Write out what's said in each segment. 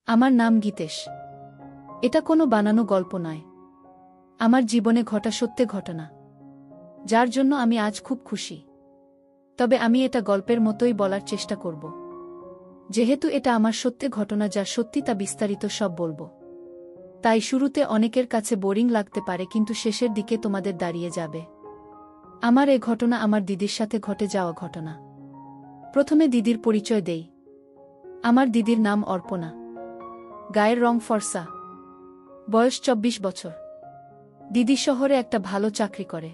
আমার নাম গীতেশ। এটা কোনো বানানো গল্প নয়। আমার জীবনে ঘটা সত্যি ঘটনা, যার জন্য আমি আজ খুব খুশি। তবে আমি এটা গল্পের মতোই বলার চেষ্টা করব, যেহেতু এটা আমার সত্যি ঘটনা, যা সত্যি তা বিস্তারিত সব বলবো। তাই শুরুতে অনেকের কাছে বোরিং লাগতে পারে, কিন্তু শেষের দিকে তোমাদের দাঁড়িয়ে যাবে। আমার এ ঘটনা আমার দিদির সাথে ঘটে যাওয়া ঘটনা। প্রথমে দিদির পরিচয় দেই। আমার দিদির নাম অর্পণা। গায়ের রং ফর্সা। বয়স 24 বছর। দিদি শহরে একটা ভালো চাকরি করে।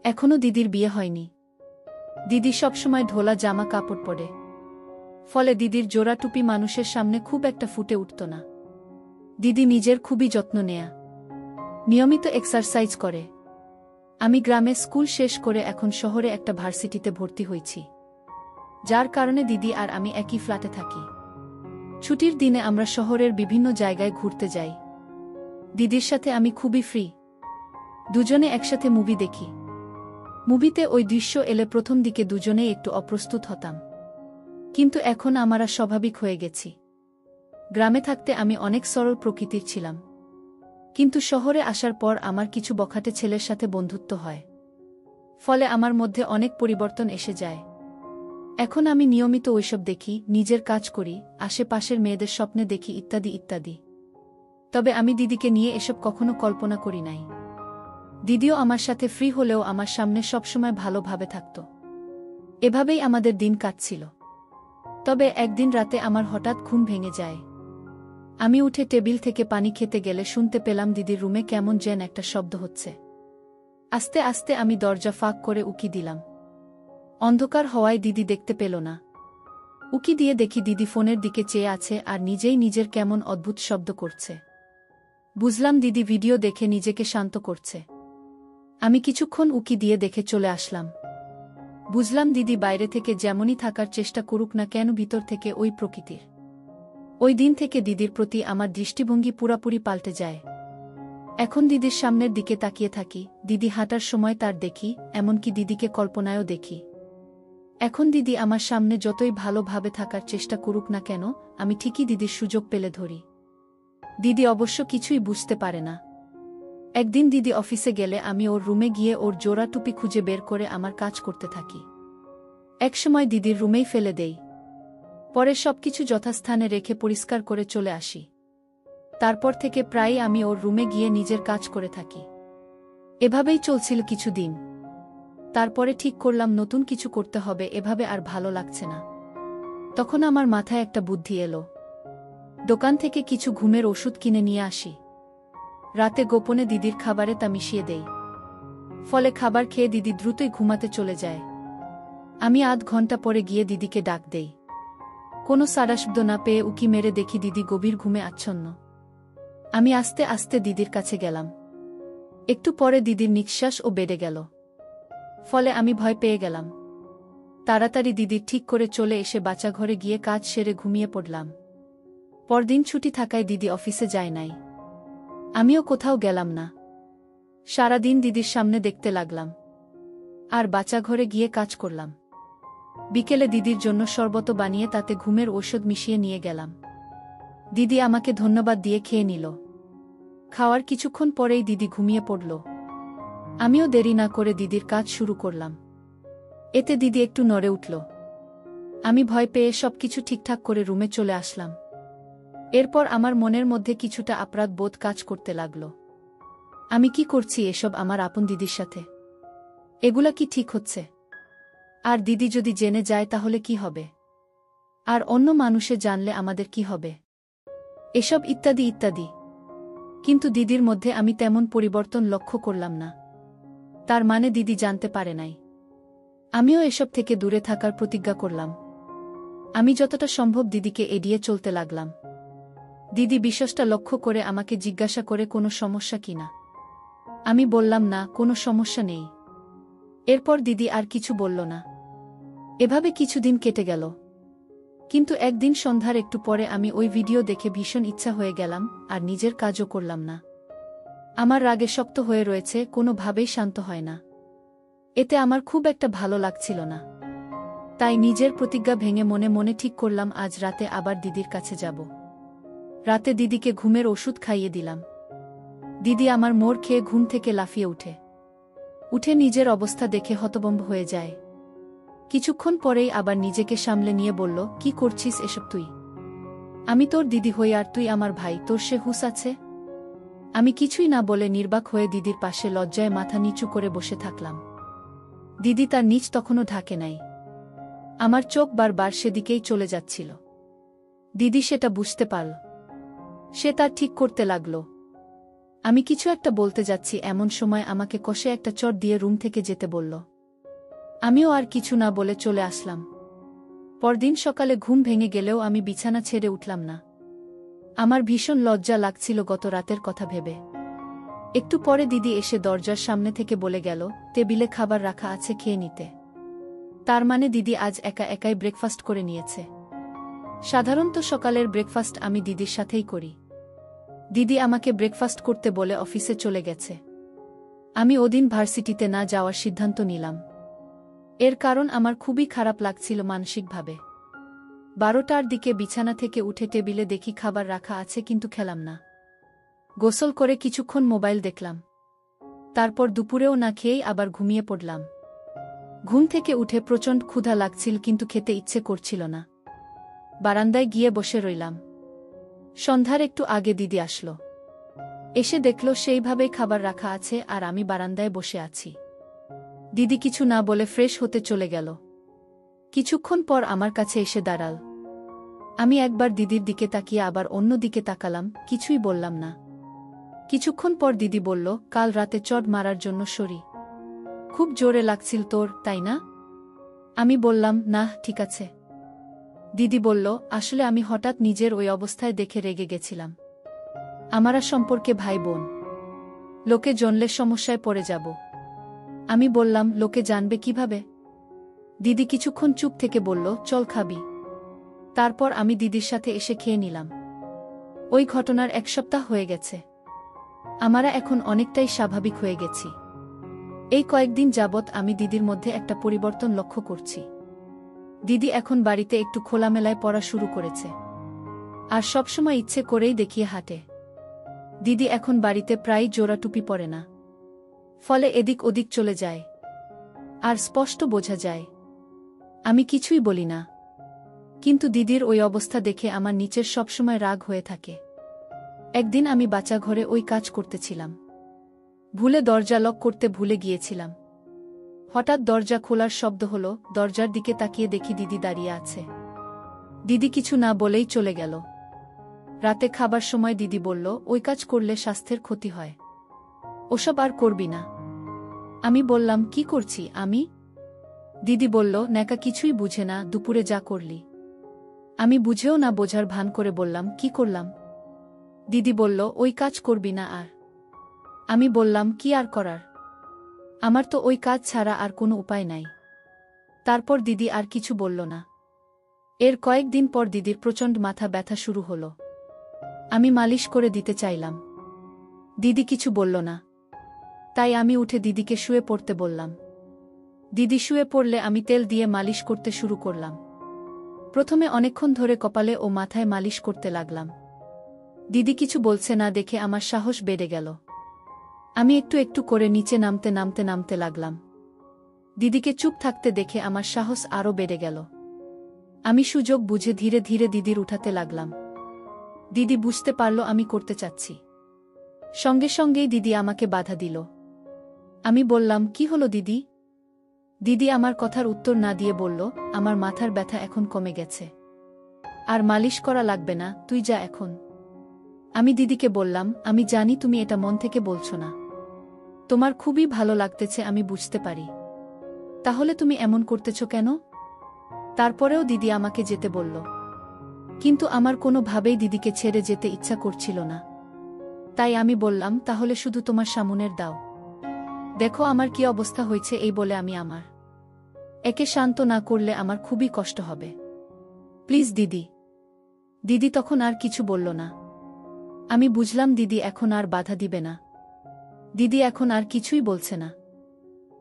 এখনো দিদির বিয়ে হয়নি। দিদি সবসময় ঢোলা জামা কাপড় পরে, ফলে দিদির জোড়া টুপি মানুষের সামনে খুব একটা ফুটে উঠত না। দিদি নিজের খুবই যত্ন নেয়া, নিয়মিত এক্সারসাইজ করে। আমি গ্রামে স্কুল শেষ করে এখন শহরে একটা ভার্সিটিতে ভর্তি হয়েছি, যার কারণে দিদি আর আমি একই ফ্ল্যাটে থাকি। ছুটির দিনে আমরা শহরের বিভিন্ন জায়গায় ঘুরতে যাই। দিদির সাথে আমি খুবই ফ্রি। দুজনে একসাথে মুভি দেখি। মুভিতে ওই দৃশ্য এলে প্রথম দিকে দুজনেই একটু অপ্রস্তুত হতাম, কিন্তু এখন আমরা স্বাভাবিক হয়ে গেছি। গ্রামে থাকতে আমি অনেক সরল প্রকৃতির ছিলাম, কিন্তু শহরে আসার পর আমার কিছু বখাটে ছেলের সাথে বন্ধুত্ব হয়, ফলে আমার মধ্যে অনেক পরিবর্তন এসে যায়। এখন আমি নিয়মিত ওইসব দেখি, নিজের কাজ করি, আশেপাশের মেয়েদের স্বপ্নে দেখি, ইত্যাদি ইত্যাদি। তবে আমি দিদিকে নিয়ে এসব কখনো কল্পনা করি নাই। দিদিও আমার সাথে ফ্রি হলেও আমার সামনে সবসময় ভালোভাবে থাকত। এভাবেই আমাদের দিন কাটছিল। তবে একদিন রাতে আমার হঠাৎ ঘুম ভেঙে যায়। আমি উঠে টেবিল থেকে পানি খেতে গেলে শুনতে পেলাম দিদির রুমে কেমন যেন একটা শব্দ হচ্ছে। আস্তে আস্তে আমি দরজা ফাঁক করে উকি দিলাম। অন্ধকার হওয়ায় দিদি দেখতে পেল না। উকি দিয়ে দেখি দিদি ফোনের দিকে চেয়ে আছে আর নিজেই নিজের কেমন অদ্ভুত শব্দ করছে। বুঝলাম দিদি ভিডিও দেখে নিজেকে শান্ত করছে। আমি কিছুক্ষণ উকি দিয়ে দেখে চলে আসলাম। বুঝলাম দিদি বাইরে থেকে যেমনই থাকার চেষ্টা করুক না কেন, ভিতর থেকে ওই প্রকৃতির। ওই দিন থেকে দিদির প্রতি আমার দৃষ্টিভঙ্গি পুরাপুরি পাল্টে যায়। এখন দিদির সামনের দিকে তাকিয়ে থাকি, দিদি হাঁটার সময় তার দেখি, এমনকি দিদিকে কল্পনায়ও দেখি। এখন দিদি আমার সামনে যতই ভালোভাবে থাকার চেষ্টা করুক না কেন, আমি ঠিকই দিদির সুযোগ পেলে ধরি। দিদি অবশ্য কিছুই বুঝতে পারে না। একদিন দিদি অফিসে গেলে আমি ওর রুমে গিয়ে ওর জোড়া টুপি খুঁজে বের করে আমার কাজ করতে থাকি। একসময় দিদির রুমেই ফেলে দেই। পরে সবকিছু যথাস্থানে রেখে পরিষ্কার করে চলে আসি। তারপর থেকে প্রায়ই আমি ওর রুমে গিয়ে নিজের কাজ করে থাকি। এভাবেই চলছিল কিছুদিন। তারপরে ঠিক করলাম নতুন কিছু করতে হবে, এভাবে আর ভালো লাগছে না। তখন আমার মাথায় একটা বুদ্ধি এলো। দোকান থেকে কিছু ঘুমের ওষুধ কিনে নিয়ে আসি। রাতে গোপনে দিদির খাবারে তা মিশিয়ে দেই। ফলে খাবার খেয়ে দিদি দ্রুতই ঘুমাতে চলে যায়। আমি আধ ঘন্টা পরে গিয়ে দিদিকে ডাক দেই। কোনো সাড়াশব্দ না পেয়ে উকি মেরে দেখি দিদি গভীর ঘুমে আচ্ছন্ন। আমি আস্তে আস্তে দিদির কাছে গেলাম। একটু পরে দিদির নিঃশ্বাসও বেড়ে গেল। ফলে আমি ভয় পেয়ে গেলাম। তাড়াতাড়ি দিদির ঠিক করে চলে এসে বাচ্চাঘরে গিয়ে কাজ সেরে ঘুমিয়ে পড়লাম। পরদিন ছুটি থাকায় দিদি অফিসে যায় নাই। আমিও কোথাও গেলাম না। সারাদিন দিদির সামনে দেখতে লাগলাম আর বাচ্চাঘরে গিয়ে কাজ করলাম। বিকেলে দিদির জন্য শরবত বানিয়ে তাতে ঘুমের ঔষধ মিশিয়ে নিয়ে গেলাম। দিদি আমাকে ধন্যবাদ দিয়ে খেয়ে নিল। খাওয়ার কিছুক্ষণ পরেই দিদি ঘুমিয়ে পড়ল। আমিও দেরি না করে দিদির কাজ শুরু করলাম। এতে দিদি একটু নড়ে উঠল। আমি ভয় পেয়ে সবকিছু ঠিকঠাক করে রুমে চলে আসলাম। এরপর আমার মনের মধ্যে কিছুটা অপরাধ বোধ কাজ করতে লাগল। আমি কি করছি এসব আমার আপন দিদির সাথে? এগুলা কি ঠিক হচ্ছে? আর দিদি যদি জেনে যায় তাহলে কি হবে? আর অন্য মানুষে জানলে আমাদের কি হবে? এসব ইত্যাদি ইত্যাদি। কিন্তু দিদির মধ্যে আমি তেমন পরিবর্তন লক্ষ্য করলাম না। তার মানে দিদি জানতে পারে নাই। আমিও এসব থেকে দূরে থাকার প্রতিজ্ঞা করলাম। আমি যতটা সম্ভব দিদিকে এড়িয়ে চলতে লাগলাম। দিদি বিষয়টা লক্ষ্য করে আমাকে জিজ্ঞাসা করে কোনো সমস্যা কিনা। আমি বললাম না, কোনো সমস্যা নেই। এরপর দিদি আর কিছু বলল না। এভাবে কিছুদিন কেটে গেল। কিন্তু একদিন সন্ধ্যার একটু পরে আমি ওই ভিডিও দেখে ভীষণ ইচ্ছা হয়ে গেলাম আর নিজের কাজও করলাম না। আমার রাগে শক্ত হয়ে রয়েছে, কোনোভাবেই শান্ত হয় না। এতে আমার খুব একটা ভালো লাগছিল না। তাই নিজের প্রতিজ্ঞা ভেঙে মনে মনে ঠিক করলাম আজ রাতে আবার দিদির কাছে যাব। রাতে দিদিকে ঘুমের ওষুধ খাইয়ে দিলাম। দিদি আমার মোড় খেয়ে ঘুম থেকে লাফিয়ে উঠে নিজের অবস্থা দেখে হতভম্ব হয়ে যায়। কিছুক্ষণ পরেই আবার নিজেকে সামলে নিয়ে বলল, কি করছিস এসব তুই? আমি তোর দিদি হই আর তুই আমার ভাই, তোর সে হুঁশ আছে? আমি কিছুই না বলে নির্বাক হয়ে দিদির পাশে লজ্জায় মাথা নিচু করে বসে থাকলাম। দিদি তার নিচ তখনও ঢাকে নাই। আমার চোখ বারবার সেদিকেই চলে যাচ্ছিল। দিদি সেটা বুঝতে পারল। সে তার ঠিক করতে লাগল। আমি কিছু একটা বলতে যাচ্ছি এমন সময় আমাকে কষে একটা চট দিয়ে রুম থেকে যেতে বলল। আমিও আর কিছু না বলে চলে আসলাম। পরদিন সকালে ঘুম ভেঙে গেলেও আমি বিছানা ছেড়ে উঠলাম না। আমার ভীষণ লজ্জা লাগছিল গত রাতের কথা ভেবে। একটু পরে দিদি এসে দরজার সামনে থেকে বলে গেল, টেবিলে খাবার রাখা আছে, খেয়ে নিতে। তার মানে দিদি আজ একা একাই ব্রেকফাস্ট করে নিয়েছে। সাধারণত সকালের ব্রেকফাস্ট আমি দিদির সাথেই করি। দিদি আমাকে ব্রেকফাস্ট করতে বলে অফিসে চলে গেছে। আমি ওদিন ভার্সিটিতে না যাওয়ার সিদ্ধান্ত নিলাম। এর কারণ আমার খুবই খারাপ লাগছিল মানসিকভাবে। 12টার দিকে বিছানা থেকে উঠে টেবিলে দেখি খাবার রাখা আছে, কিন্তু খেলাম না। গোসল করে কিছুক্ষণ মোবাইল দেখলাম। তারপর দুপুরেও না খেয়েই আবার ঘুমিয়ে পড়লাম। ঘুম থেকে উঠে প্রচণ্ড ক্ষুধা লাগছিল, কিন্তু খেতে ইচ্ছে করছিল না। বারান্দায় গিয়ে বসে রইলাম। সন্ধ্যার একটু আগে দিদি আসলো। এসে দেখল সেইভাবেই খাবার রাখা আছে আর আমি বারান্দায় বসে আছি। দিদি কিছু না বলে ফ্রেশ হতে চলে গেল। কিছুক্ষণ পর আমার কাছে এসে দাঁড়াল। আমি একবার দিদির দিকে তাকিয়ে আবার অন্য দিকে তাকালাম, কিছুই বললাম না। কিছুক্ষণ পর দিদি বলল, কাল রাতে চড় মারার জন্য সরি। খুব জোরে লাগছিল তোর, তাই না? আমি বললাম, না, ঠিক আছে। দিদি বলল, আসলে আমি হঠাৎ নিজের ওই অবস্থায় দেখে রেগে গেছিলাম। আমরা সম্পর্কে ভাই বোন। লোকে জানলে সমস্যায় পড়ে যাব। আমি বললাম, লোকে জানবে কিভাবে? দিদি কিছুক্ষণ চুপ থেকে বলল, চল খাবি। তারপর আমি দিদির সাথে এসে খেয়ে নিলাম। ওই ঘটনার 1 সপ্তাহ হয়ে গেছে। আমরা এখন অনেকটাই স্বাভাবিক হয়ে গেছি। এই কয়েকদিন যাবৎ আমি দিদির মধ্যে একটা পরিবর্তন লক্ষ্য করছি। দিদি এখন বাড়িতে একটু খোলামেলায় পড়া শুরু করেছে। আর সবসময় ইচ্ছে করেই দেখিয়ে হাঁটে। দিদি এখন বাড়িতে প্রায় জোড়া টুপি পরে না। ফলে এদিক ওদিক চলে যায়। আর স্পষ্ট বোঝা যায়। আমি কিছুই বলি না। কিন্তু দিদির ওই অবস্থা দেখে আমার নিচের সবসময় রাগ হয়ে থাকে। একদিন আমি বাচ্চা ঘরে ওই কাজ করতেছিলাম। ভুলে দরজা লক করতে ভুলে গিয়েছিলাম। হঠাৎ দরজা খোলার শব্দ হলো, দরজার দিকে তাকিয়ে দেখি দিদি দাঁড়িয়ে আছে। দিদি কিছু না বলেই চলে গেল। রাতে খাবার সময় দিদি বলল, ওই কাজ করলে স্বাস্থ্যের ক্ষতি হয়। ওসব আর করবি না। আমি বললাম, কি করছি আমি? দিদি বলল, ন্যাকা কিছুই বুঝে না, দুপুরে যা করলি। আমি বুঝেও না বোঝার ভান করে বললাম, কি করলাম? দিদি বলল, ওই কাজ করবি না আর। আমি বললাম, কি আর করার? আমার তো ওই কাজ ছাড়া আর কোনো উপায় নাই। তারপর দিদি আর কিছু বলল না। এর কয়েকদিন পর দিদির প্রচণ্ড মাথা ব্যথা শুরু হলো। আমি মালিশ করে দিতে চাইলাম। দিদি কিছু বলল না। তাই আমি উঠে দিদিকে শুয়ে পড়তে বললাম। দিদি শুয়ে পড়লে আমি তেল দিয়ে মালিশ করতে শুরু করলাম। প্রথমে অনেকক্ষণ ধরে কপালে ও মাথায় মালিশ করতে লাগলাম। দিদি কিছু বলছে না দেখে আমার সাহস বেড়ে গেল। আমি একটু একটু করে নিচে নামতে লাগলাম। দিদিকে চুপ থাকতে দেখে আমার সাহস আরও বেড়ে গেল। আমি সুযোগ বুঝে ধীরে ধীরে দিদির উঠাতে লাগলাম। দিদি বুঝতে পারল আমি করতে চাচ্ছি। সঙ্গে সঙ্গেই দিদি আমাকে বাধা দিল। আমি বললাম, কি হলো দিদি? দিদি আমার কথার উত্তর না দিয়ে বলল, আমার মাথার ব্যথা এখন কমে গেছে। আর মালিশ করা লাগবে না, তুই যা এখন। আমি দিদিকে বললাম, আমি জানি তুমি এটা মন থেকে বলছো না। তোমার খুবই ভালো লাগতেছে, আমি বুঝতে পারি। তাহলে তুমি এমন করতেছ কেন? তারপরেও দিদি আমাকে যেতে বলল। কিন্তু আমার কোনোভাবেই দিদিকে ছেড়ে যেতে ইচ্ছা করছিল না। তাই আমি বললাম, তাহলে শুধু তোমার সামনের দাও। দেখো আমার কি অবস্থা হয়েছে, এই বলে আমি আমার একে শান্ত না করলে আমার খুবই কষ্ট হবে। প্লিজ দিদি। দিদি তখন আর কিছু বলল না। আমি বুঝলাম দিদি এখন আর বাধা দিবে না। দিদি এখন আর কিছুই বলছে না।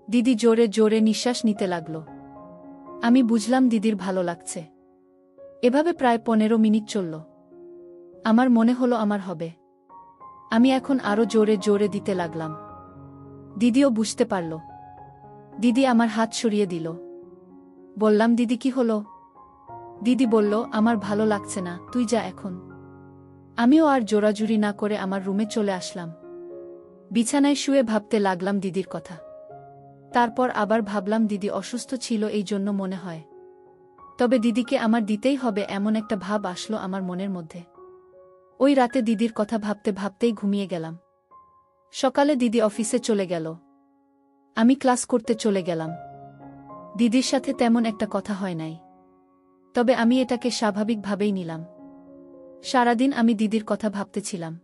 দিদি জোরে জোরে নিঃশ্বাস নিতে লাগল। আমি বুঝলাম দিদির ভালো লাগছে। এভাবে প্রায় 15 মিনিট চলল। আমার মনে হলো আমার হবে। আমি এখন আরো জোরে জোরে দিতে লাগলাম। দিদিও বুঝতে পারল। দিদি আমার হাত সরিয়ে দিল। বললাম, দিদি কি হলো? দিদি বলল, আমার ভালো লাগছে না, তুই যা এখন। আমিও আর জোরাজুরি না করে আমার রুমে চলে আসলাম। বিছানায় শুয়ে ভাবতে লাগলাম দিদির কথা। তারপর আবার ভাবলাম দিদি অসুস্থ ছিল এই জন্য মনে হয়। তবে দিদিকে আমার দিতেই হবে এমন একটা ভাব আসলো আমার মনের মধ্যে। ওই রাতে দিদির কথা ভাবতে ভাবতেই ঘুমিয়ে গেলাম। সকালে দিদি অফিসে চলে গেল। আমি ক্লাস করতে চলে গেলাম। দিদির সাথে তেমন একটা কথা হয় নাই। তবে আমি এটাকে স্বাভাবিকভাবেই নিলাম। সারাদিন আমি দিদির কথা ভাবতেছিলাম।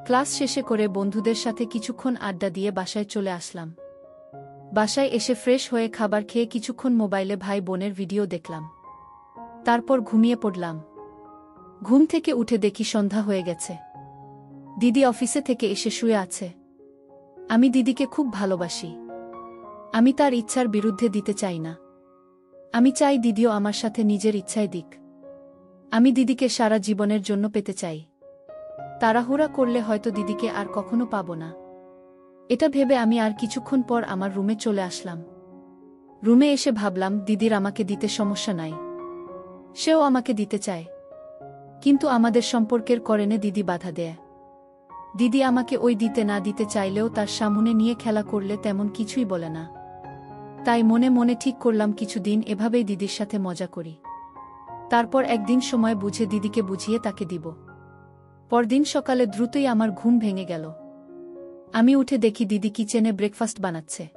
ক্লাস শেষে করে বন্ধুদের সাথে কিছুক্ষণ আড্ডা দিয়ে বাসায় চলে আসলাম। বাসায় এসে ফ্রেশ হয়ে খাবার খেয়ে কিছুক্ষণ মোবাইলে ভাই বোনের ভিডিও দেখলাম। তারপর ঘুমিয়ে পড়লাম। ঘুম থেকে উঠে দেখি সন্ধ্যা হয়ে গেছে। দিদি অফিসে থেকে এসে শুয়ে আছে। আমি দিদিকে খুব ভালোবাসি। আমি তার ইচ্ছার বিরুদ্ধে দিতে চাই না। আমি চাই দিদিও আমার সাথে নিজের ইচ্ছায় দিক। আমি দিদিকে সারা জীবনের জন্য পেতে চাই। তাড়াহুড়া করলে হয়তো দিদিকে আর কখনো পাব না। এটা ভেবে আমি আর কিছুক্ষণ পর আমার রুমে চলে আসলাম। রুমে এসে ভাবলাম, দিদির আমাকে দিতে সমস্যা নাই। সেও আমাকে দিতে চায়। কিন্তু আমাদের সম্পর্কের কারণে দিদি বাধা দেয়। দিদি আমাকে ওই দিতে না দিতে চাইলেও তার সামনে নিয়ে খেলা করলে তেমন কিছুই বলে না। তাই মনে মনে ঠিক করলাম কিছুদিন এভাবেই দিদির সাথে মজা করি। তারপর একদিন সময় বুঝে দিদিকে বুঝিয়ে তাকে দিব। পরদিন সকালে দ্রুতই আমার ঘুম ভেঙে গেল। আমি উঠে দেখি দিদি কিচেনে ব্রেকফাস্ট বানাচ্ছে।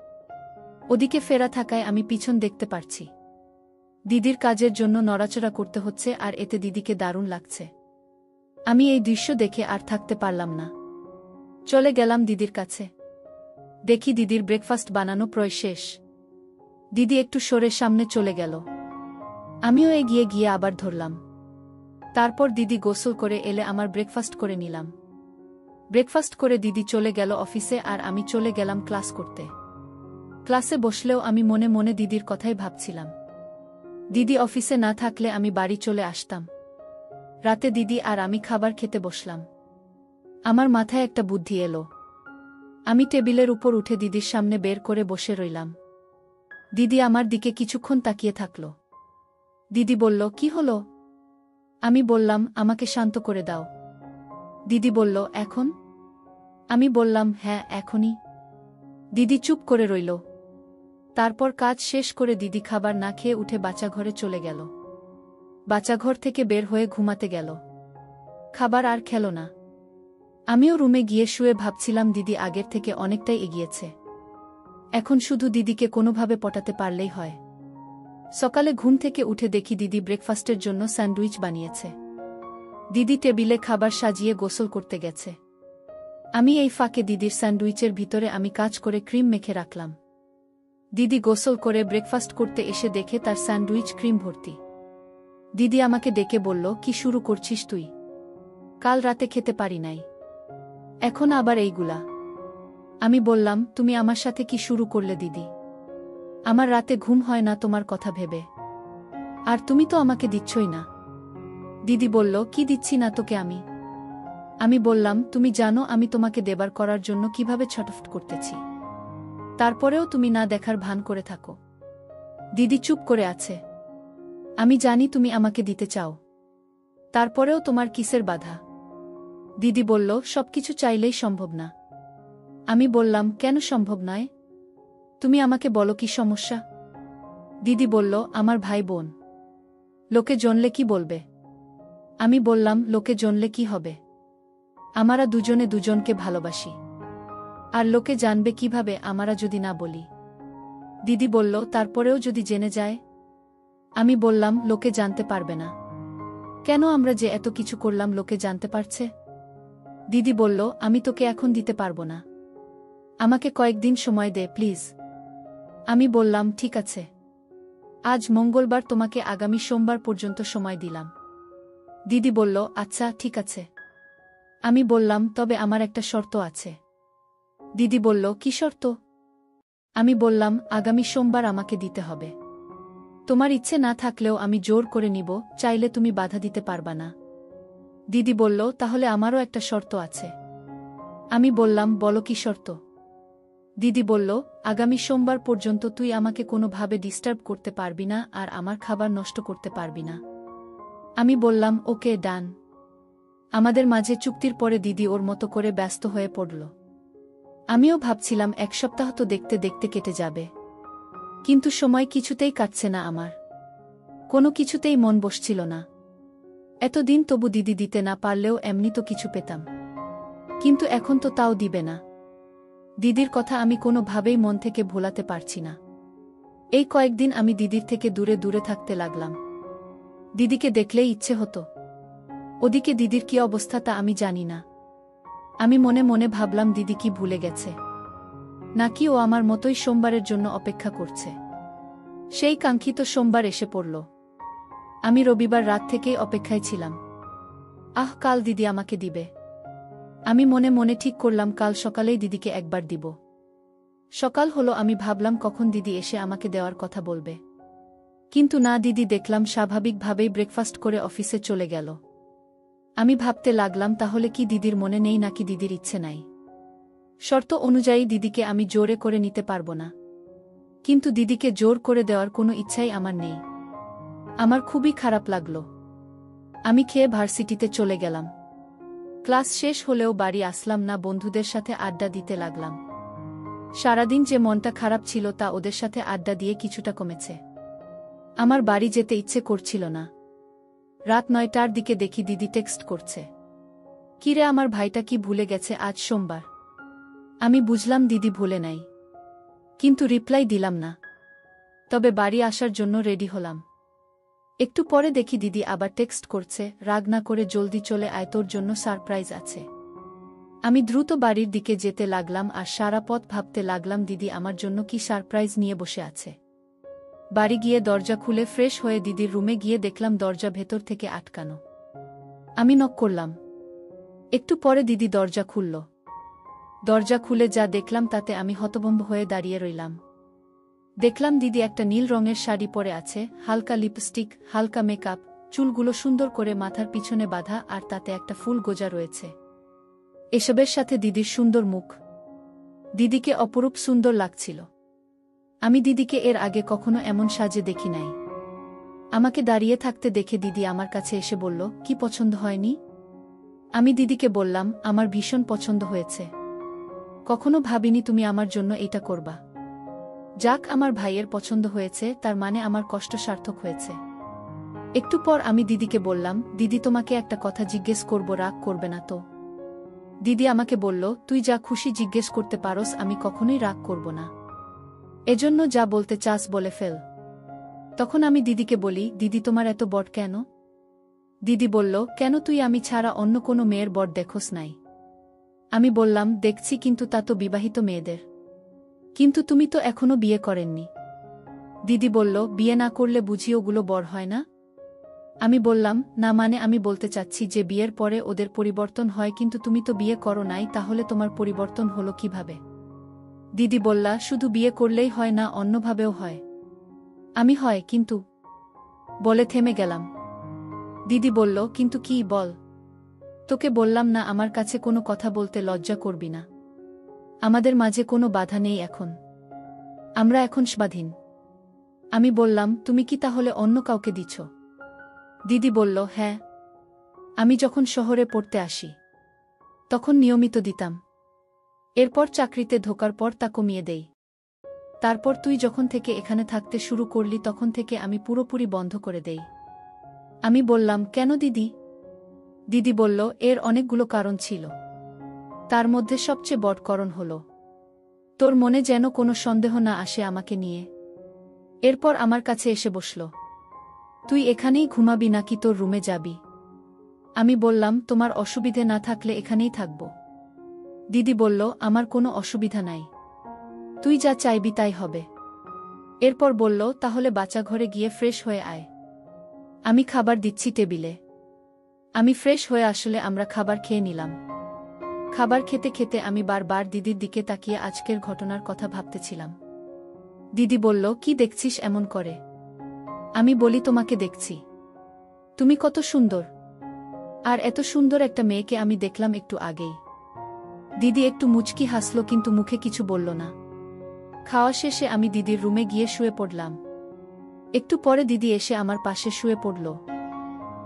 ওদিকে ফেরা থাকায় আমি পিছন দেখতে পারছি। দিদির কাজের জন্য নড়াচড়া করতে হচ্ছে আর এতে দিদিকে দারুণ লাগছে। আমি এই দৃশ্য দেখে আর থাকতে পারলাম না। চলে গেলাম দিদির কাছে। দেখি দিদির ব্রেকফাস্ট বানানো প্রায় শেষ। দিদি একটু সরে সামনে চলে গেল। আমিও এগিয়ে গিয়ে আবার ধরলাম। তারপর দিদি গোসল করে এলে আমার ব্রেকফাস্ট করে নিলাম। ব্রেকফাস্ট করে দিদি চলে গেল অফিসে আর আমি চলে গেলাম ক্লাস করতে। ক্লাসে বসলেও আমি মনে মনে দিদির কথাই ভাবছিলাম। দিদি অফিসে না থাকলে আমি বাড়ি চলে আসতাম। রাতে দিদি আর আমি খাবার খেতে বসলাম। আমার মাথায় একটা বুদ্ধি এলো। আমি টেবিলের উপর উঠে দিদির সামনে বের করে বসে রইলাম। দিদি আমার দিকে কিছুক্ষণ তাকিয়ে থাকল। দিদি বলল, কি হলো? আমি বললাম, আমাকে শান্ত করে দাও। দিদি বলল, এখন? আমি বললাম, হ্যাঁ, এখনই। দিদি চুপ করে রইল। তারপর কাজ শেষ করে দিদি খাবার না খেয়ে উঠে বাচ্চাঘরে চলে গেল। বাচ্চাঘর থেকে বের হয়ে ঘুমাতে গেল। খাবার আর খেল না। আমিও রুমে গিয়ে শুয়ে ভাবছিলাম দিদি আগের থেকে অনেকটাই এগিয়েছে। এখন শুধু দিদিকে কোনোভাবে পটাতে পারলেই হয়। সকালে ঘুম থেকে উঠে দেখি দিদি ব্রেকফাস্টের জন্য স্যান্ডউইচ বানিয়েছে। দিদি টেবিলে খাবার সাজিয়ে গোসল করতে গেছে। আমি এই ফাঁকে দিদির স্যান্ডউইচের ভিতরে আমি কাজ করে ক্রিম মেখে রাখলাম। দিদি গোসল করে ব্রেকফাস্ট করতে এসে দেখে তার স্যান্ডউইচ ক্রিম ভর্তি। দিদি আমাকে ডেকে বলল, কি শুরু করছিস তুই? কাল রাতে খেতে পারি নাই, এখন আবার এইগুলা? আমি বললাম, তুমি আমার সাথে কি শুরু করলে দিদি? আমার রাতে ঘুম হয় না তোমার কথা ভেবে। আর তুমি তো আমাকে দিচ্ছই না। দিদি বলল, কি দিচ্ছি না তোকে আমি? আমি বললাম, তুমি জানো আমি তোমাকে দেবার করার জন্য কিভাবে ছটফট করতেছি। তারপরেও তুমি না দেখার ভান করে থাকো। দিদি চুপ করে আছে। আমি জানি তুমি আমাকে দিতে চাও। তারপরেও তোমার কিসের বাধা? দিদি বলল, সবকিছু চাইলেই সম্ভব না। আমি বললাম, কেন সম্ভব নয়? তুমি আমাকে বলো কি সমস্যা? দিদি বলল, আমার ভাই বোন। লোকে জানলে কি বলবে? আমি বললাম, লোকে জানলে কি হবে? আমরা দুজনে দুজনকে ভালোবাসি। আর লোকে জানবে কিভাবে আমরা যদি না বলি? দিদি বলল, তারপরেও যদি জেনে যায়? আমি বললাম, লোকে জানতে পারবে না। কেন আমরা যে এত কিছু করলাম লোকে জানতে পারছে? দিদি বলল, আমি তোকে এখন দিতে পারবো না। আমাকে কয়েকদিন সময় দে প্লিজ। আমি বললাম, ঠিক আছে। আজ মঙ্গলবার, তোমাকে আগামী সোমবার পর্যন্ত সময় দিলাম। দিদি বলল, আচ্ছা ঠিক আছে। আমি বললাম, তবে আমার একটা শর্ত আছে। দিদি বলল, কি শর্ত? আমি বললাম, আগামী সোমবার আমাকে দিতে হবে। তোমার ইচ্ছে না থাকলেও আমি জোর করে নিব, চাইলে তুমি বাধা দিতে পারবা না। দিদি বলল, তাহলে আমারও একটা শর্ত আছে। আমি বললাম, বলো কি শর্ত? দিদি বলল, আগামী সোমবার পর্যন্ত তুই আমাকে কোনোভাবে ডিস্টার্ব করতে পারবি না আর আমার খাবার নষ্ট করতে পারবি না। আমি বললাম, ওকে, ডান। আমাদের মাঝে চুক্তির পরে দিদি ওর মতো করে ব্যস্ত হয়ে পড়ল। আমিও ভাবছিলাম এক সপ্তাহ তো দেখতে দেখতে কেটে যাবে, কিন্তু সময় কিছুতেই কাটছে না আমার। কোনো কিছুতেই মন বসছিল না। এতদিন তবু দিদি দিতে না পারলেও এমনি তো কিছু পেতাম, কিন্তু এখন তো তাও দিবে না। দিদির কথা আমি কোনোভাবেই মন থেকে ভোলাতে পারছি না। এই কয়েকদিন আমি দিদির থেকে দূরে দূরে থাকতে লাগলাম। দিদিকে দেখলেই ইচ্ছে হতো। ওদিকে দিদির কি অবস্থা তা আমি জানি না। আমি মনে মনে ভাবলাম, দিদি কি ভুলে গেছে, নাকি ও আমার মতোই সোমবারের জন্য অপেক্ষা করছে। সেই কাঙ্ক্ষিত সোমবার এসে পড়ল। আমি রবিবার রাত থেকেই অপেক্ষায় ছিলাম। কাল দিদি আমাকে দিবে। আমি মনে মনে ঠিক করলাম কাল সকালেই দিদিকে একবার দিব। সকাল হলো, আমি ভাবলাম কখন দিদি এসে আমাকে দেওয়ার কথা বলবে। কিন্তু না, দিদি দেখলাম স্বাভাবিকভাবেই ব্রেকফাস্ট করে অফিসে চলে গেল। আমি ভাবতে লাগলাম, তাহলে কি দিদির মনে নেই নাকি দিদির ইচ্ছে নাই? শর্ত অনুযায়ী দিদিকে আমি জোরে করে নিতে পারবো না, কিন্তু দিদিকে জোর করে দেওয়ার কোনো ইচ্ছাই আমার নেই। আমার খুবই খারাপ লাগলো। আমি খেয়ে ভার্সিটিতে চলে গেলাম। ক্লাস শেষ হলেও বাড়ি আসলাম না, বন্ধুদের সাথে আড্ডা দিতে লাগলাম। সারাদিন যে মনটা খারাপ ছিল তা ওদের সাথে আড্ডা দিয়ে কিছুটা কমেছে। আমার বাড়ি যেতে ইচ্ছে করছিল না। রাত 9টার দিকে দেখি দিদি টেক্সট করছে, কিরে আমার ভাইটা কি ভুলে গেছে আজ সোমবার? আমি বুঝলাম দিদি ভুলে নাই, কিন্তু রিপ্লাই দিলাম না। তবে বাড়ি আসার জন্য রেডি হলাম। একটু পরে দেখি দিদি আবার টেক্সট করছে, রাগ না করে জলদি চলে আয়, তোর জন্য সারপ্রাইজ আছে। আমি দ্রুত বাড়ির দিকে যেতে লাগলাম আর সারা পথ ভাবতে লাগলাম দিদি আমার জন্য কি সারপ্রাইজ নিয়ে বসে আছে। বাড়ি গিয়ে দরজা খুলে ফ্রেশ হয়ে দিদির রুমে গিয়ে দেখলাম দরজা ভেতর থেকে আটকানো। আমি নক করলাম। একটু পরে দিদি দরজা খুলল। দরজা খুলে যা দেখলাম তাতে আমি হতভম্ব হয়ে দাঁড়িয়ে রইলাম। দেখলাম দিদি একটা নীল রঙের শাড়ি পরে আছে, হালকা লিপস্টিক, হালকা মেকআপ, চুলগুলো সুন্দর করে মাথার পিছনে বাঁধা আর তাতে একটা ফুল গোজা রয়েছে। এসবের সাথে দিদির সুন্দর মুখ। দিদিকে অপরূপ সুন্দর লাগছিল। আমি দিদিকে এর আগে কখনো এমন সাজে দেখি নাই। আমাকে দাঁড়িয়ে থাকতে দেখে দিদি আমার কাছে এসে বলল, কি পছন্দ হয়নি? আমি দিদিকে বললাম, আমার ভীষণ পছন্দ হয়েছে। কখনো ভাবিনি তুমি আমার জন্য এটা করবা। যাক, আমার ভাইয়ের পছন্দ হয়েছে, তার মানে আমার কষ্ট সার্থক হয়েছে। একটু পর আমি দিদিকে বললাম, দিদি তোমাকে একটা কথা জিজ্ঞেস করব, রাগ করবে না তো? দিদি আমাকে বলল, তুই যা খুশি জিজ্ঞেস করতে পারোস, আমি কখনোই রাগ করব না। এজন্য যা বলতে চাস বলে ফেল। তখন আমি দিদিকে বলি, দিদি তোমার এত বট কেন? দিদি বলল, কেন, তুই আমি ছাড়া অন্য কোনো মেয়ের বট দেখোস নাই? আমি বললাম, দেখছি, কিন্তু তা তো বিবাহিত মেয়েদের। কিন্তু তুমি তো এখনো বিয়ে করেননি। দিদি বলল, বিয়ে না করলে বুঝি ওগুলো বর হয় না? আমি বললাম, না, মানে আমি বলতে চাচ্ছি যে বিয়ের পরে ওদের পরিবর্তন হয়, কিন্তু তুমি তো বিয়ে করো নাই, তাহলে তোমার পরিবর্তন হলো কিভাবে? দিদি বললা, শুধু বিয়ে করলেই হয় না, অন্যভাবেও হয়। আমি হয় কিন্তু বলে থেমে গেলাম। দিদি বলল, কিন্তু কি, বল। তোকে বললাম না আমার কাছে কোনো কথা বলতে লজ্জা করবি না। আমাদের মাঝে কোনো বাধা নেই এখন। আমরা এখন স্বাধীন। আমি বললাম, তুমি কি তাহলে অন্য কাউকে দিছ? দিদি বলল, হ্যাঁ। আমি যখন শহরে পড়তে আসি তখন নিয়মিত দিতাম। এরপর চাকরিতে ঢোকার পর তা কমিয়ে দেই। তারপর তুই যখন থেকে এখানে থাকতে শুরু করলি তখন থেকে আমি পুরোপুরি বন্ধ করে দেই। আমি বললাম, কেন দিদি? দিদি বলল, এর অনেকগুলো কারণ ছিল। তার মধ্যে সবচেয়ে বড় কারণ হল তোর মনে যেন কোনো সন্দেহ না আসে আমাকে নিয়ে। এরপর আমার কাছে এসে বসল। তুই এখানেই ঘুমাবি নাকি তোর রুমে যাবি? আমি বললাম, তোমার অসুবিধে না থাকলে এখানেই থাকব। দিদি বলল, আমার কোনো অসুবিধা নাই, তুই যা চাইবি তাই হবে। এরপর বলল, তাহলে বাচ্চা ঘরে গিয়ে ফ্রেশ হয়ে আয়, আমি খাবার দিচ্ছি টেবিলে। আমি ফ্রেশ হয়ে আসলে আমরা খাবার খেয়ে নিলাম। খাবার খেতে খেতে আমি বারবার দিদির দিকে তাকিয়ে আজকের ঘটনার কথা ভাবতেছিলাম। দিদি বলল, কি দেখছিস এমন করে? আমি বলি, তোমাকে দেখছি, তুমি কত সুন্দর। আর এত সুন্দর একটা মেয়েকে আমি দেখলাম একটু আগেই। দিদি একটু মুচকি হাসল কিন্তু মুখে কিছু বলল না। খাওয়া শেষে আমি দিদির রুমে গিয়ে শুয়ে পড়লাম। একটু পরে দিদি এসে আমার পাশে শুয়ে পড়ল।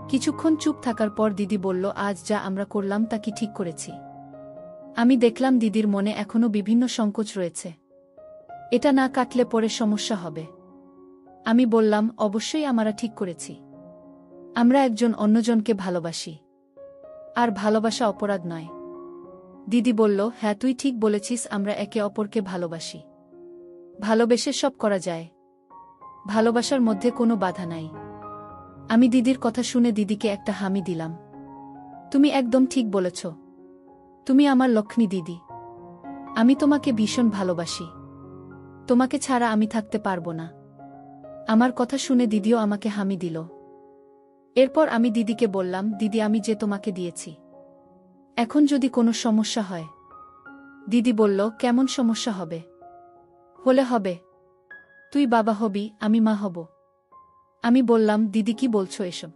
কিছুক্ষণ চুপ থাকার পর দিদি বলল, আজ যা আমরা করলাম তা কি ঠিক করেছি? আমি দেখলাম দিদির মনে এখনো বিভিন্ন সংকোচ রয়েছে। এটা না কাটলে পরে সমস্যা হবে। আমি বললাম, অবশ্যই আমরা ঠিক করেছি। আমরা একজন অন্যজনকে ভালোবাসি। আর ভালোবাসা অপরাধ নয়। দিদি বলল, হ্যাঁ তুই ঠিক বলেছিস, আমরা একে অপরকে ভালোবাসি। ভালোবেসে সব করা যায়। ভালোবাসার মধ্যে কোনো বাধা নাই। আমি দিদির কথা শুনে দিদিকে একটা হামি দিলাম। তুমি একদম ঠিক বলেছ। তুমি আমার লক্ষ্মী দিদি। আমি তোমাকে ভীষণ ভালোবাসি। তোমাকে ছাড়া আমি থাকতে পারবো না। আমার কথা শুনে দিদিও আমাকে হামি দিল। এরপর আমি দিদিকে বললাম, দিদি আমি যে তোমাকে দিয়েছি, এখন যদি কোনো সমস্যা হয়? দিদি বলল, কেমন সমস্যা হবে? হলে হবে। তুই বাবা হবি, আমি মা হব। আমি বললাম, দিদি কি বলছো এসব?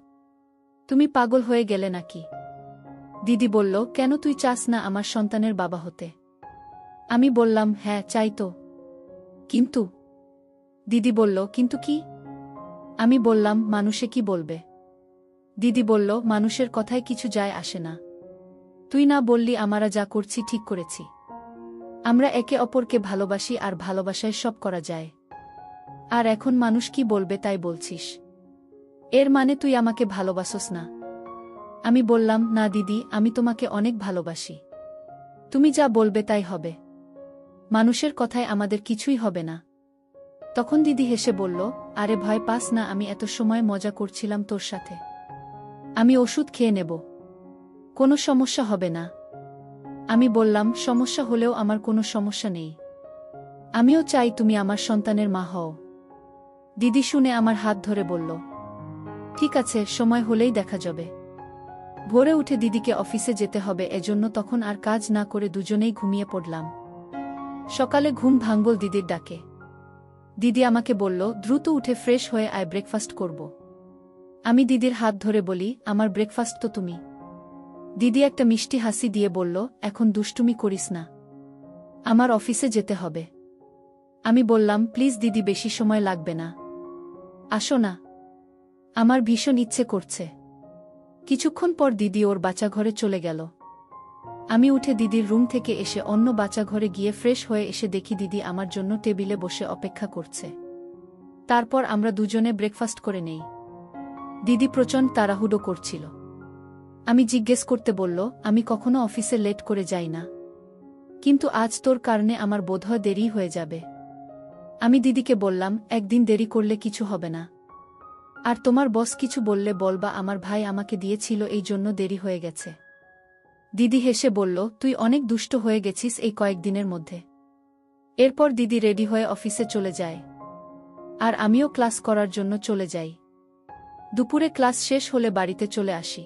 তুমি পাগল হয়ে গেলে নাকি? দিদি বলল, কেন তুই চাস না আমার সন্তানের বাবা হতে? আমি বললাম, হ্যাঁ চাই তো। কিন্তু? দিদি বলল, কিন্তু কি? আমি বললাম, মানুষে কি বলবে? দিদি বলল, মানুষের কথায় কিছু যায় আসে না। তুই না বললি আমরা যা করছি ঠিক করেছি? আমরা একে অপরকে ভালোবাসি আর ভালোবাসায় সব করা যায়। আর এখন মানুষ কি বলবে তাই বলছিস? এর মানে তুই আমাকে ভালোবাসোস না? আমি বললাম, না দিদি, আমি তোমাকে অনেক ভালোবাসি। তুমি যা বলবে তাই হবে। মানুষের কথায় আমাদের কিছুই হবে না। তখন দিদি হেসে বলল, আরে ভয় পাস না, আমি এত সময় মজা করছিলাম তোর সাথে। আমি ওষুধ খেয়ে নেব। কোনো সমস্যা হবে না। আমি বললাম, সমস্যা হলেও আমার কোনো সমস্যা নেই। আমিও চাই তুমি আমার সন্তানের মা হও। দিদি শুনে আমার হাত ধরে বলল, ঠিক আছে, সময় হলেই দেখা যাবে। ভোরে উঠে দিদিকে অফিসে যেতে হবে, এজন্য তখন আর কাজ না করে দুজনেই ঘুমিয়ে পড়লাম। সকালে ঘুম ভাঙল দিদির ডাকে। দিদি আমাকে বলল, দ্রুত উঠে ফ্রেশ হয়ে আয়, ব্রেকফাস্ট করব। আমি দিদির হাত ধরে বলি, আমার ব্রেকফাস্ট তো তুমি। দিদি একটা মিষ্টি হাসি দিয়ে বলল, এখন দুষ্টুমি করিস না, আমার অফিসে যেতে হবে। আমি বললাম, প্লিজ দিদি, বেশি সময় লাগবে না, আসো না, আমার ভীষণ ইচ্ছে করছে। কিছুক্ষণ পর দিদি ওর বাচ্চাঘরে চলে গেল। আমি উঠে দিদির রুম থেকে এসে অন্য বাচ্চাঘরে গিয়ে ফ্রেশ হয়ে এসে দেখি দিদি আমার জন্য টেবিলে বসে অপেক্ষা করছে। তারপর আমরা দুজনে ব্রেকফাস্ট করে নেই। দিদি প্রচণ্ড তাড়াহুড়ো করছিল। আমি জিজ্ঞেস করতে বলল, আমি কখনো অফিসে লেট করে যাই না, কিন্তু আজ তোর কারণে আমার বোধহয় দেরি হয়ে যাবে। আমি দিদিকে বললাম, একদিন দেরি করলে কিছু হবে না। আর তোমার বস কিছু বললে বলবা আমার ভাই আমাকে দিয়েছিল, এই জন্য দেরি হয়ে গেছে। দিদি হেসে বলল, তুই অনেক দুষ্ট হয়ে গেছিস এই কয়েকদিনের মধ্যে। এরপর দিদি রেডি হয়ে অফিসে চলে যায়। আর আমিও ক্লাস করার জন্য চলে যাই। দুপুরে ক্লাস শেষ হলে বাড়িতে চলে আসি।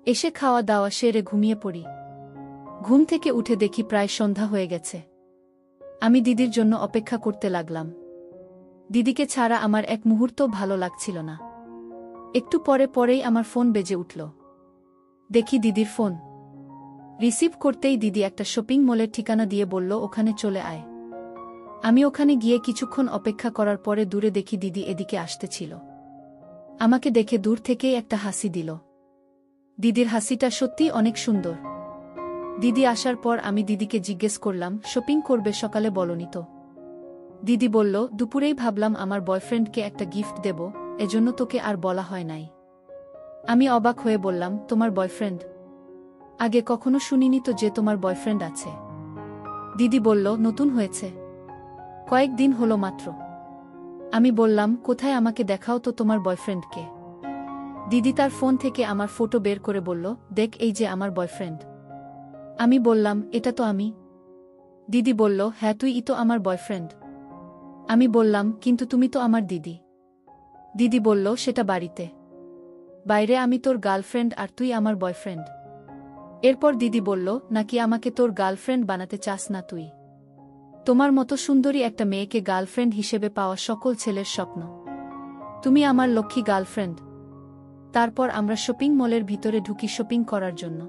এসে খাওয়া দাওয়া সেরে ঘুমিয়ে পড়ি। ঘুম থেকে উঠে দেখি প্রায় সন্ধ্যা হয়ে গেছে। আমি দিদির জন্য অপেক্ষা করতে লাগলাম। দিদিকে ছাড়া আমার এক মুহূর্তও ভালো লাগছিল না। একটু পরেই আমার ফোন বেজে উঠল। দেখি দিদির ফোন। রিসিভ করতেই দিদি একটা শপিং মলের ঠিকানা দিয়ে বলল, ওখানে চলে আয়। আমি ওখানে গিয়ে কিছুক্ষণ অপেক্ষা করার পরে দূরে দেখি দিদি এদিকে আসতেছিল। আমাকে দেখে দূর থেকেই একটা হাসি দিল। দিদির হাসিটা সত্যিই অনেক সুন্দর। দিদি আসার পর আমি দিদিকে জিজ্ঞেস করলাম, শপিং করবে সকালে বলনি তো? দিদি বলল, দুপুরেই ভাবলাম আমার বয়ফ্রেন্ডকে একটা গিফট দেব, এজন্য তোকে আর বলা হয় নাই। আমি অবাক হয়ে বললাম, তোমার বয়ফ্রেন্ড? আগে কখনো শুনিনি তো যে তোমার বয়ফ্রেন্ড আছে। দিদি বলল, নতুন হয়েছে, কয়েকদিন হলো মাত্র। আমি বললাম, কোথায়, আমাকে দেখাও তো তোমার বয়ফ্রেন্ডকে। দিদি তার ফোন থেকে আমার ফটো বের করে বলল, দেখ, এই যে আমার বয়ফ্রেন্ড। আমি বললাম, এটা তো আমি। দিদি বলল, হ্যাঁ তুই তো আমার বয়ফ্রেন্ড। আমি বললাম, কিন্তু তুমি তো আমার দিদি। দিদি বলল, সেটা বাড়িতে, বাইরে আমি তোর গার্লফ্রেন্ড আর তুই আমার বয়ফ্রেন্ড। এরপর দিদি বলল, নাকি আমাকে তোর গার্লফ্রেন্ড বানাতে চাস না তুই? তোমার মতো সুন্দরী একটা মেয়েকে গার্লফ্রেন্ড হিসেবে পাওয়া সকল ছেলের স্বপ্ন। তুমি আমার লক্ষ্মী গার্লফ্রেন্ড। তারপর আমরা শপিং মলের ভিতরে ঢুকি শপিং করার জন্য।